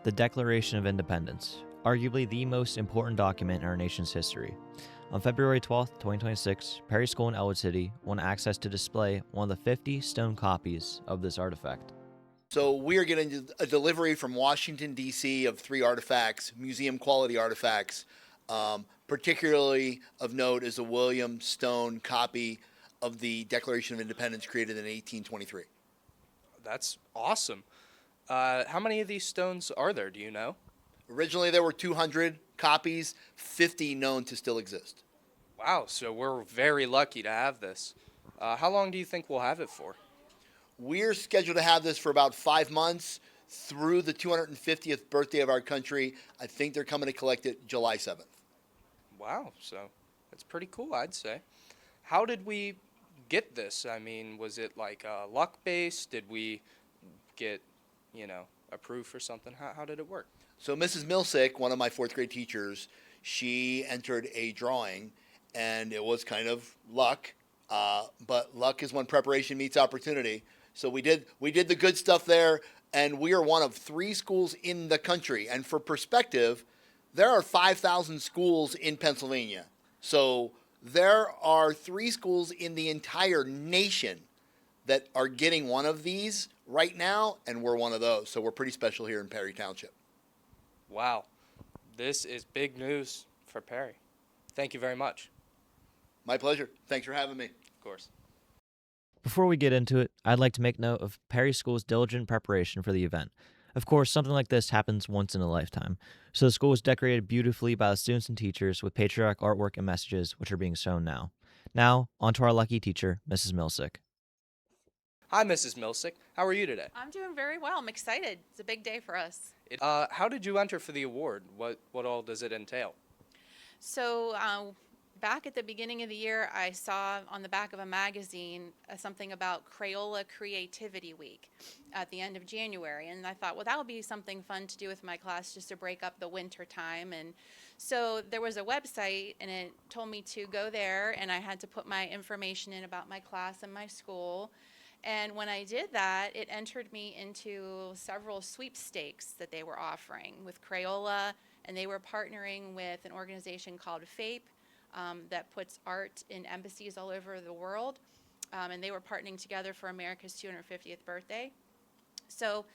the Declaration of Independence, arguably the most important document in our nation's history. On February 12, 2026, Perry School in Ellwood City won access to display one of the 50 stone copies of this artifact. So we are getting a delivery from Washington, D.C. of 3 artifacts, museum-quality artifacts. Particularly of note is a William Stone copy of the Declaration of Independence created in 1823. That's awesome. How many of these stones are there, do you know? Originally there were 200 copies, 50 known to still exist. Wow, so we're very lucky to have this. How long do you think we'll have it for? We're scheduled to have this for about 5 months through the 250th birthday of our country. I think they're coming to collect it July 7th. Wow, so that's pretty cool, I'd say. How did we get this? I mean, was it like luck-based? Did we get, approved for something? How did it work? So Mrs. Milsick, one of my 4th grade teachers, she entered a drawing, and it was kind of luck, but luck is when preparation meets opportunity. So we did the good stuff there, and we are one of 3 schools in the country. And for perspective, there are 5,000 schools in Pennsylvania. So there are 3 schools in the entire nation that are getting one of these right now, and we're one of those. So we're pretty special here in Perry Township. Wow, this is big news for Perry. Thank you very much. My pleasure. Thanks for having me. Of course. Before we get into it, I'd like to make note of Perry School's diligent preparation for the event. Of course, something like this happens once in a lifetime, so the school was decorated beautifully by the students and teachers with patriotic artwork and messages which are being shown now. Now, on to our lucky teacher, Mrs. Milsick. Hi, Mrs. Milsick. How are you today? I'm doing very well. I'm excited. It's a big day for us. How did you enter for the award? What all does it entail? So back at the beginning of the year, I saw on the back of a magazine something about Crayola Creativity Week at the end of January. And I thought, well, that would be something fun to do with my class just to break up the winter time. And so there was a website, and it told me to go there, and I had to put my information in about my class and my school. And when I did that, it entered me into several sweepstakes that they were offering with Crayola, and they were partnering with an organization called FAPE that puts art in embassies all over the world, and they were partnering together for America's 250th birthday. So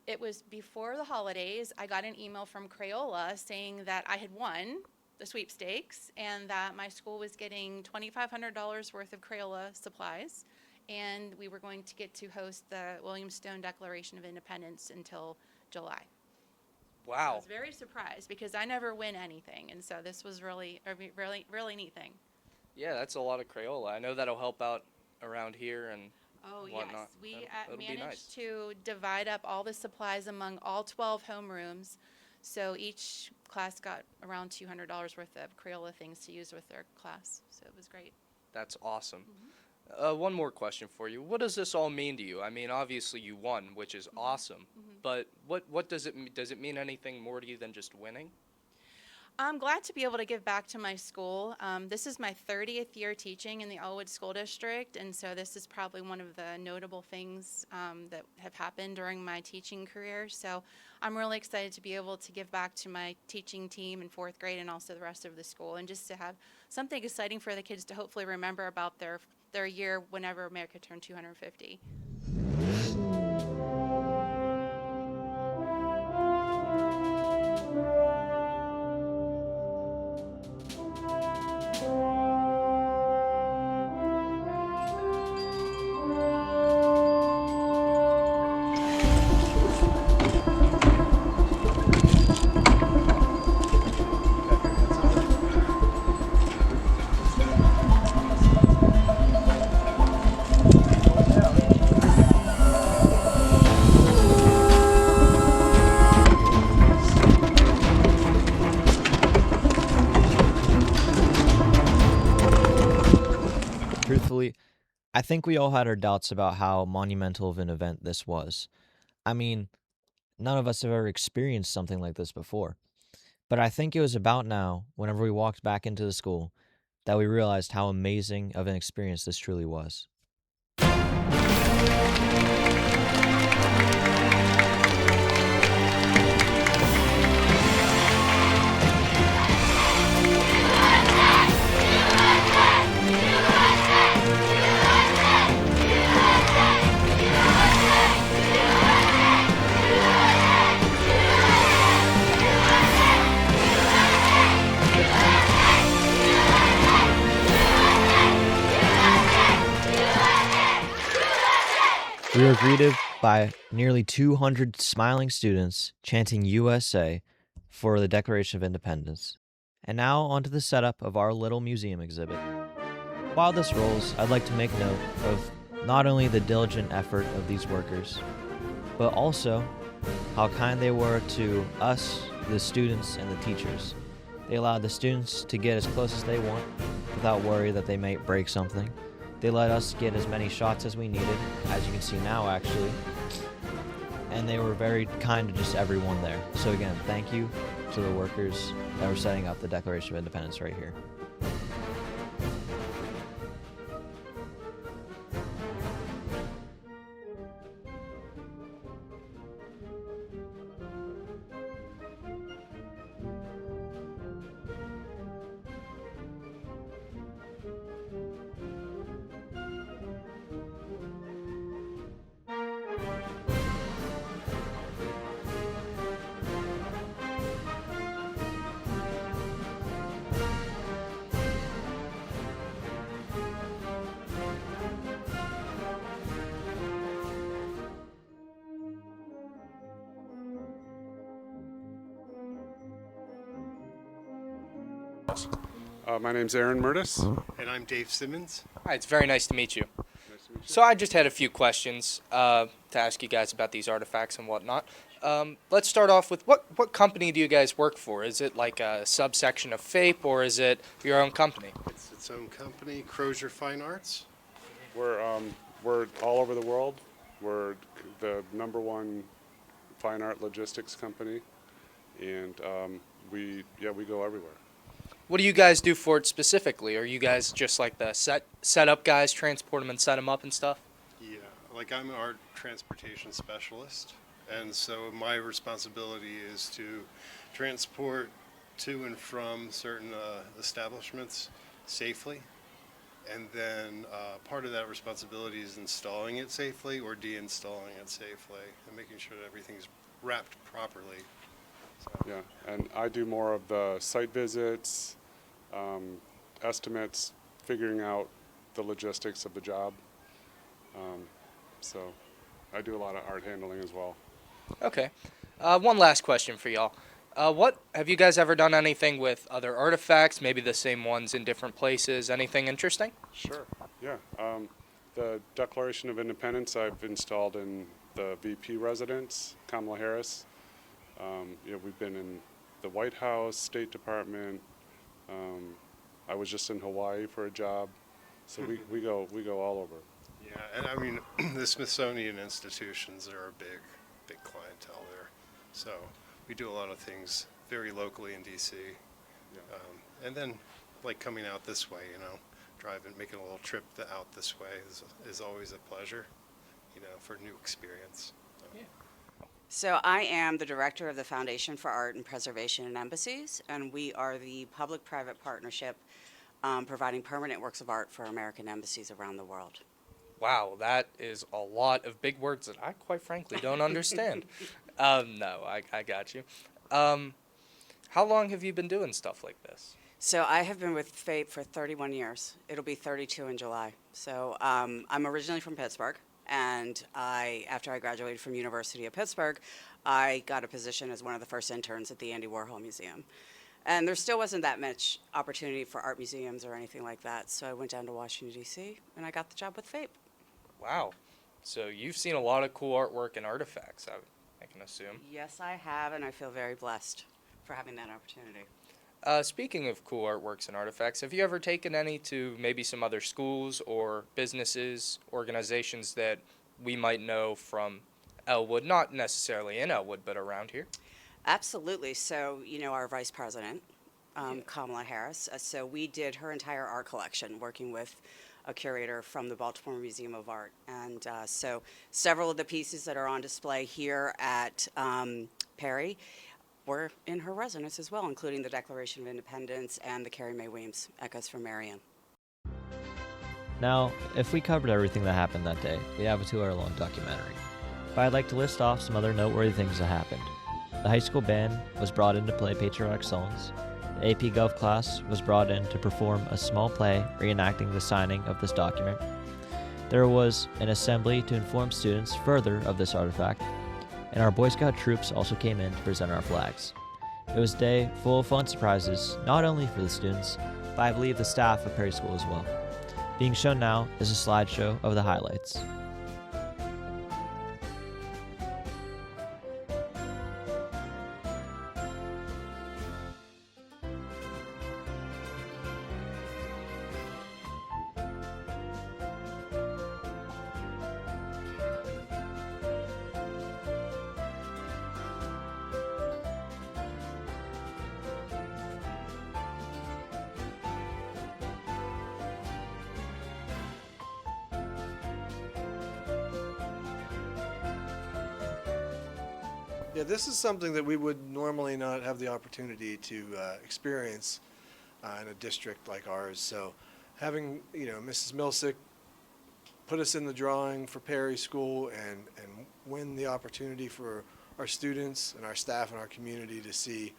it was before the holidays. I got an email from Crayola saying that I had won the sweepstakes and that my school was getting $2,500 worth of Crayola supplies, and we were going to get to host the William Stone Declaration of Independence until July. Wow. I was very surprised because I never win anything, and so this was really a really neat thing. Yeah, that's a lot of Crayola. I know that'll help out around here and Yes, whatnot. we That'll be managed nice. to divide up all the supplies among all 12 homerooms, so each class got around $200 worth of Crayola things to use with their class, so it was great. That's awesome. One more question for you. What does this all mean to you? I mean, obviously you won, which is awesome. But what does it mean? Does it mean anything more to you than just winning? I'm glad to be able to give back to my school. This is my 30th year teaching in the Ellwood School District, and so this is probably one of the notable things that have happened during my teaching career. So I'm really excited to be able to give back to my teaching team in 4th grade and also the rest of the school, and just to have something exciting for the kids to hopefully remember about their year whenever America turned 250. Truthfully, I think we all had our doubts about how monumental of an event this was. I mean, none of us have ever experienced something like this before. But I think it was about now, whenever we walked back into the school, that we realized how amazing of an experience this truly was. We were greeted by nearly 200 smiling students chanting USA for the Declaration of Independence. And now onto the setup of our little museum exhibit. While this rolls, I'd like to make note of not only the diligent effort of these workers, but also how kind they were to us, the students, and the teachers. They allowed the students to get as close as they want without worry that they might break something. They let us get as many shots as we needed, as you can see now actually. And they were very kind to just everyone there. So again, thank you to the workers that were setting up the Declaration of Independence right here. My name's Aaron Murtis. And I'm Dave Simmons. Hi, it's very nice to meet you. Nice to meet you. So I just had a few questions to ask you guys about these artifacts and whatnot. Let's start off with what company do you guys work for? Is it like a subsection of FAPE or is it your own company? It's its own company, Crozier Fine Arts. We're all over the world. We're the #1 fine art logistics company, and we go everywhere. What do you guys do for it specifically? Are you guys just like the setup guys, transport them and set them up and stuff? Yeah, like I'm an art transportation specialist, and so my responsibility is to transport to and from certain establishments safely. And then part of that responsibility is installing it safely or deinstalling it safely and making sure that everything's wrapped properly. So. Yeah, and I do more of the site visits, estimates, figuring out the logistics of the job. So I do a lot of art handling as well. Okay. One last question for y'all. What have you guys ever done anything with other artifacts, maybe the same ones in different places? Anything interesting? Sure. Yeah. The Declaration of Independence I've installed in the VP residence, Kamala Harris. We've been in the White House, State Department. I was just in Hawaii for a job, so we go all over. Yeah, and I mean the Smithsonian institutions are a big clientele there, so we do a lot of things very locally in DC. Yeah. And then like coming out this way, driving, making a little trip out this way is always a pleasure, for a new experience. So. Yeah. So I am the director of the Foundation for Art and Preservation in Embassies, and we are the public-private partnership providing permanent works of art for American embassies around the world. Wow, that is a lot of big words that I quite frankly don't understand. No, I got you. How long have you been doing stuff like this? So I have been with FAPE for 31 years. It'll be 32 in July. So I'm originally from Pittsburgh, and after I graduated from University of Pittsburgh, I got a position as one of the first interns at the Andy Warhol Museum. And there still wasn't that much opportunity for art museums or anything like that, so I went down to Washington, D.C., and I got the job with FAPE. Wow. So you've seen a lot of cool artwork and artifacts, I can assume. Yes, I have, and I feel very blessed for having that opportunity. Speaking of cool artworks and artifacts, have you ever taken any to maybe some other schools or businesses, organizations that we might know from Ellwood, not necessarily in Ellwood, but around here? Absolutely. So, our vice president, Kamala Harris, so we did her entire art collection working with a curator from the Baltimore Museum of Art. And so several of the pieces that are on display here at Perry were in her residence as well, including the Declaration of Independence and the Carrie Mae Weems, Echoes from Marion. Now, if we covered everything that happened that day, we have a 2-hour-long documentary. But I'd like to list off some other noteworthy things that happened. The high school band was brought in to play patriotic songs. The AP Gov class was brought in to perform a small play reenacting the signing of this document. There was an assembly to inform students further of this artifact, and our Boy Scout troops also came in to present our flags. It was a day full of fun surprises, not only for the students, but I believe the staff of Perry School as well. Being shown now is a slideshow of the highlights. Yeah, this is something that we would normally not have the opportunity to experience in a district like ours. So having, Mrs. Milsick put us in the drawing for Perry School and win the opportunity for our students and our staff and our community to see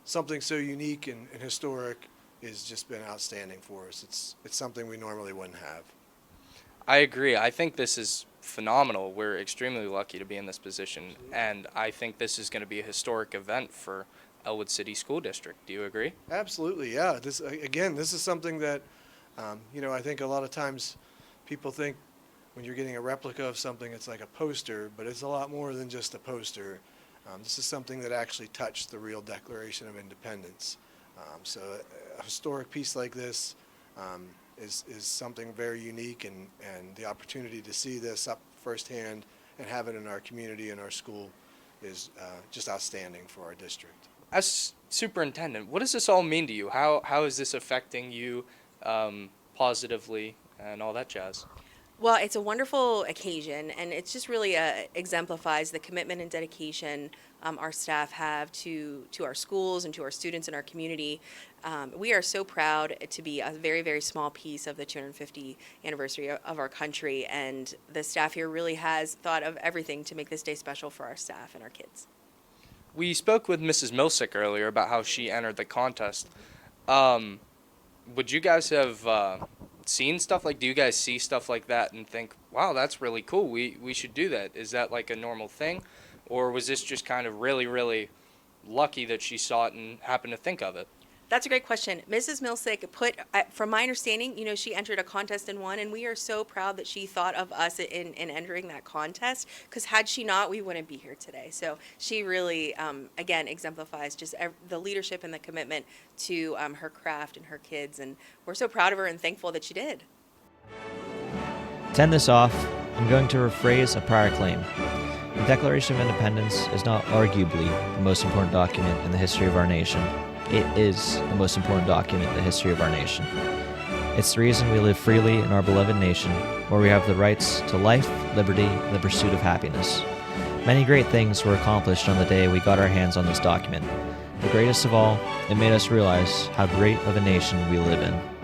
something so unique and historic has just been outstanding for us. It's something we normally wouldn't have. I agree. I think this is phenomenal. We're extremely lucky to be in this position, and I think this is going to be a historic event for Ellwood City School District. Do you agree? Absolutely, yeah. This is something that, I think a lot of times people think when you're getting a replica of something, it's like a poster, but it's a lot more than just a poster. This is something that actually touched the real Declaration of Independence. So a historic piece like this is something very unique, and the opportunity to see this up firsthand and have it in our community and our school is just outstanding for our district. As superintendent, what does this all mean to you? How is this affecting you positively and all that jazz? Well, it's a wonderful occasion, and it's just really exemplifies the commitment and dedication our staff have to our schools and to our students and our community. We are so proud to be a very, very small piece of the 250th anniversary of our country, and the staff here really has thought of everything to make this day special for our staff and our kids. We spoke with Mrs. Milsick earlier about how she entered the contest. Would you guys have seen stuff do you guys see stuff like that and think, wow, that's really cool, we should do that? Is that like a normal thing? Or was this just kind of really, really lucky that she saw it and happened to think of it? That's a great question. Mrs. Milsick from my understanding, she entered a contest and won, and we are so proud that she thought of us in entering that contest, because had she not, we wouldn't be here today. So she really, again, exemplifies just the leadership and the commitment to her craft and her kids, and we're so proud of her and thankful that she did. To end this off, I'm going to rephrase a prior claim. The Declaration of Independence is not arguably the most important document in the history of our nation. It is the most important document in the history of our nation. It's the reason we live freely in our beloved nation, where we have the rights to life, liberty, and the pursuit of happiness. Many great things were accomplished on the day we got our hands on this document. The greatest of all, it made us realize how great of a nation we live in.